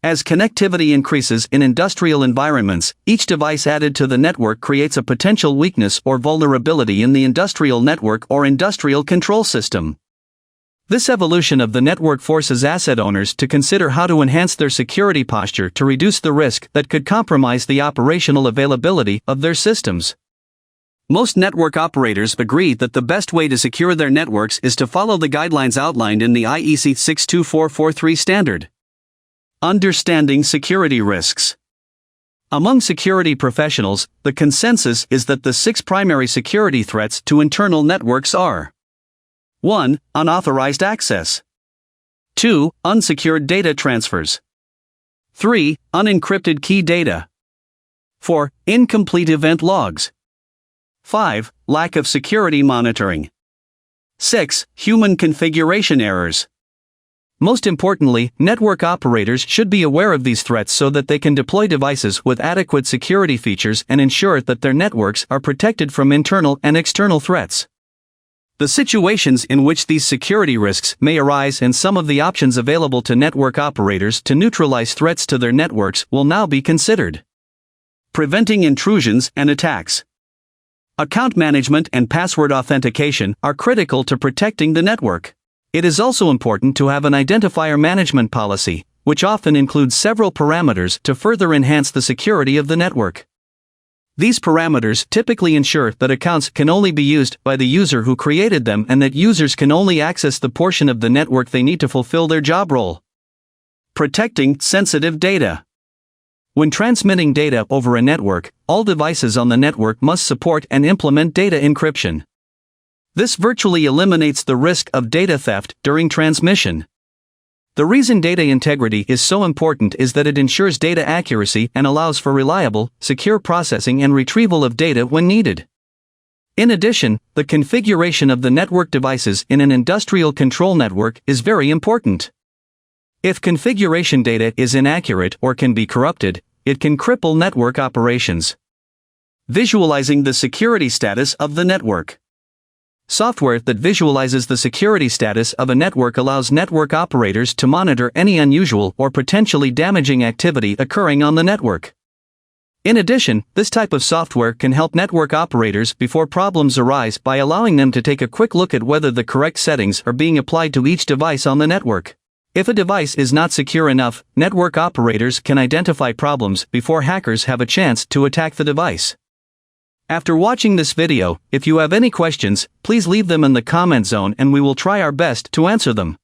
As connectivity increases in industrial environments, each device added to the network creates a potential weakness or vulnerability in the industrial network or industrial control system. This evolution of the network forces asset owners to consider how to enhance their security posture to reduce the risk that could compromise the operational availability of their systems. Most network operators agree that the best way to secure their networks is to follow the guidelines outlined in the IEC 62443 standard. Understanding security risks. Among security professionals, the consensus is that the 6 primary security threats to internal networks are: 1. Unauthorized access. 2. Unsecured data transfers. 3. Unencrypted key data. 4. Incomplete event logs. 5. Lack of security monitoring. 6. Human configuration errors. Most importantly, network operators should be aware of these threats so that they can deploy devices with adequate security features and ensure that their networks are protected from internal and external threats. The situations in which these security risks may arise and some of the options available to network operators to neutralize threats to their networks will now be considered. Preventing intrusions and attacks. Account management and password authentication are critical to protecting the network. It is also important to have an identifier management policy, which often includes several parameters to further enhance the security of the network. These parameters typically ensure that accounts can only be used by the user who created them and that users can only access the portion of the network they need to fulfill their job role. Protecting sensitive data. When transmitting data over a network, all devices on the network must support and implement data encryption. This virtually eliminates the risk of data theft during transmission. The reason data integrity is so important is that it ensures data accuracy and allows for reliable, secure processing and retrieval of data when needed. In addition, the configuration of the network devices in an industrial control network is very important. If configuration data is inaccurate or can be corrupted, it can cripple network operations. Visualizing the security status of the network. Software that visualizes the security status of a network allows network operators to monitor any unusual or potentially damaging activity occurring on the network. In addition, this type of software can help network operators before problems arise by allowing them to take a quick look at whether the correct settings are being applied to each device on the network. If a device is not secure enough, network operators can identify problems before hackers have a chance to attack the device. After watching this video, if you have any questions, please leave them in the comment zone and we will try our best to answer them.